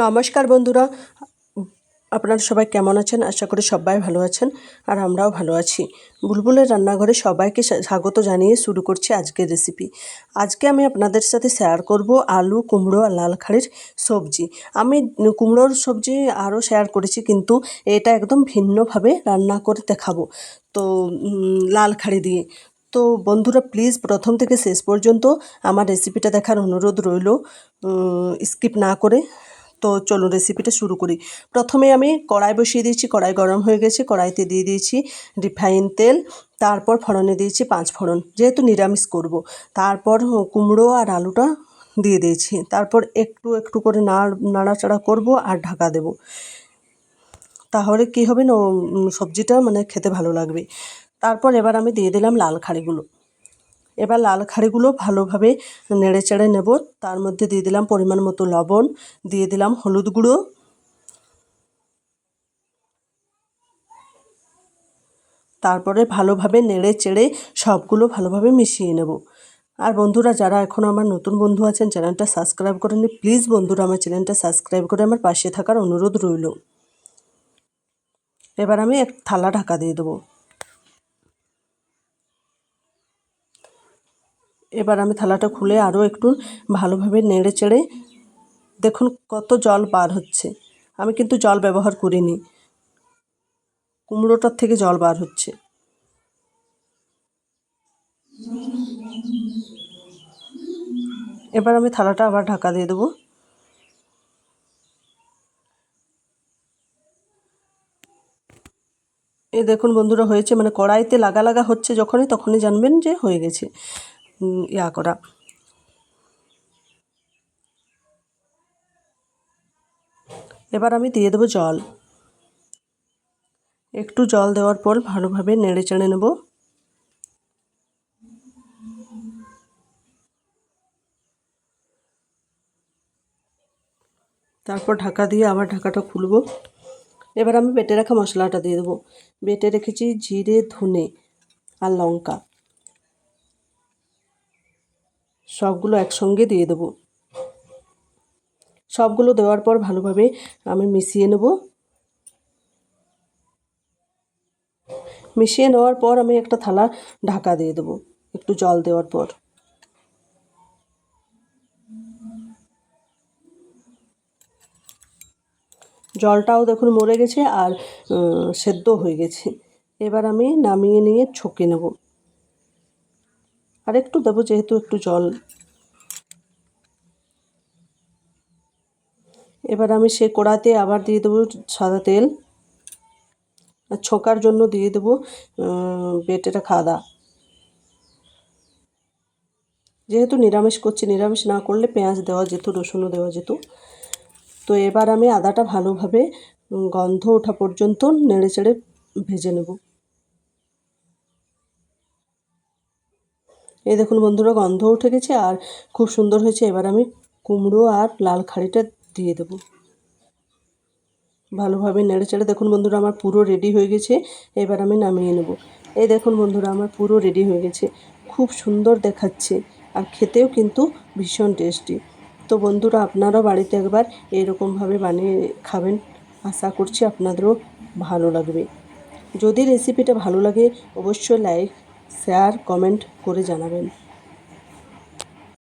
নমস্কার বন্ধুরা, আপনারা সবাই কেমন আছেন? আশা করি সবাই ভালো আছেন আর আমরাও ভালো আছি। বুলবুলের রান্নাঘরে সবাইকে স্বাগত জানিয়ে শুরু করছি আজকের রেসিপি। আজকে আমি আপনাদের সাথে শেয়ার করব আলু, কুমড়ো আর লাল খাড়ির সবজি। আমি কুমড়োর সবজি আরও শেয়ার করেছি, কিন্তু এটা একদম ভিন্নভাবে রান্না করে দেখাবো, তো লাল খাড়ি দিয়ে। তো বন্ধুরা, প্লিজ প্রথম থেকে শেষ পর্যন্ত আমার রেসিপিটা দেখার অনুরোধ রইল, স্কিপ না করে। তো চলুন রেসিপিটা শুরু করি। প্রথমে আমি কড়াই বসিয়ে দিয়েছি, কড়াই গরম হয়ে গেছে, কড়াইতে দিয়ে দিয়েছি রিফাইন তেল। তারপর ফোড়নে দিয়েছি 5 ফোড়ন, যেহেতু নিরামিষ করব। তারপর কুমড়ো আর আলুটা দিয়ে দিয়েছি। তারপর একটু একটু করে নাড়াচাড়া করব আর ঢাকা দেব। তাহলে কী হবে না, সবজিটা খেতে ভালো লাগবে। তারপর এবার আমি দিয়ে দিলাম লাল খাড়িগুলো। এবার লাল খাড়িগুলো ভালোভাবে নেড়ে চেড়ে নেব। তার মধ্যে দিয়ে দিলাম পরিমাণ মতো লবণ, দিয়ে দিলাম হলুদ গুঁড়ো, তারপরে ভালোভাবে নেড়ে চেড়ে সবগুলো ভালোভাবে মিশিয়ে নেব। আর বন্ধুরা, যারা এখনও আমার নতুন বন্ধু আছেন, চ্যানেলটা সাবস্ক্রাইব করেননি, প্লিজ বন্ধুরা আমার চ্যানেলটা সাবস্ক্রাইব করে আমার পাশে থাকার অনুরোধ রইল। এবার আমি এক থালা ঢাকা দিয়ে দেবো। এবার আমি থালাটা খুলে আরও একটু ভালোভাবে নেড়ে চেড়ে, দেখুন কত জল বার হচ্ছে। আমি কিন্তু জল ব্যবহার করিনি, কুমড়োটার থেকে জল বার হচ্ছে। এবার আমি থালাটা আবার ঢাকা দিয়ে দেবো। এই দেখুন বন্ধুরা, হয়েছে, কড়াইতে লাগা লাগা হচ্ছে যখনই, তখনই জানবেন যে হয়ে গেছে করা। এবার আমি দিয়ে দেবো জল। একটু জল দেওয়ার পর ভালোভাবে নেড়ে চেড়ে নেব। তারপর ঢাকা দিয়ে আবার ঢাকাটা খুলব। এবার আমি বেটে রাখা মশলাটা দিয়ে দেবো। বেটে রেখেছি জিরে, ধনে আর লঙ্কা, সবগুলো একসঙ্গে দিয়ে দেবো। সবগুলো দেওয়ার পর ভালোভাবে আমি মিশিয়ে নেব। মিশিয়ে নেওয়ার পর আমি একটা থালা ঢাকা দিয়ে দেবো একটু জল দেওয়ার পর। জলটাও দেখুন মরে গেছে আর সেদ্ধ হয়ে গেছে। এবার আমি নামিয়ে নিয়ে ছকে নেব। আর একটু দেবো, যেহেতু একটু জল। এবার আমি সে কড়াতে আবার দিয়ে দেবো সাদা তেল, আর ছোকার জন্য দিয়ে দেবো বেটে রাখা আদা। যেহেতু নিরামিষ করছি, নিরামিষ না করলে পেঁয়াজ দেওয়া যেত, রসুনও দেওয়া যেত। তো এবার আমি আদাটা ভালোভাবে গন্ধ ওঠা পর্যন্ত নেড়ে চেড়ে ভেজে নেব। এই দেখুন বন্ধুরা, গন্ধ উঠে গেছে আর খুব সুন্দর হয়েছে। এবার আমি কুমড়ো আর লাল খাড়িটা দিয়ে দেবো। ভালোভাবে নেড়ে চেড়ে, দেখুন বন্ধুরা আমার পুরো রেডি হয়ে গেছে। এবার আমি নামিয়ে নেব। এই দেখুন বন্ধুরা, আমার পুরো রেডি হয়ে গেছে। খুব সুন্দর দেখাচ্ছে আর খেতেও কিন্তু ভীষণ টেস্টি। তো বন্ধুরা, আপনারাও বাড়িতে একবার এরকমভাবে বানিয়ে খাবেন। আশা করছি আপনাদেরও ভালো লাগবে। যদি রেসিপিটা ভালো লাগে অবশ্যই লাইক, শেয়ার, কমেন্ট করে জানাবেন।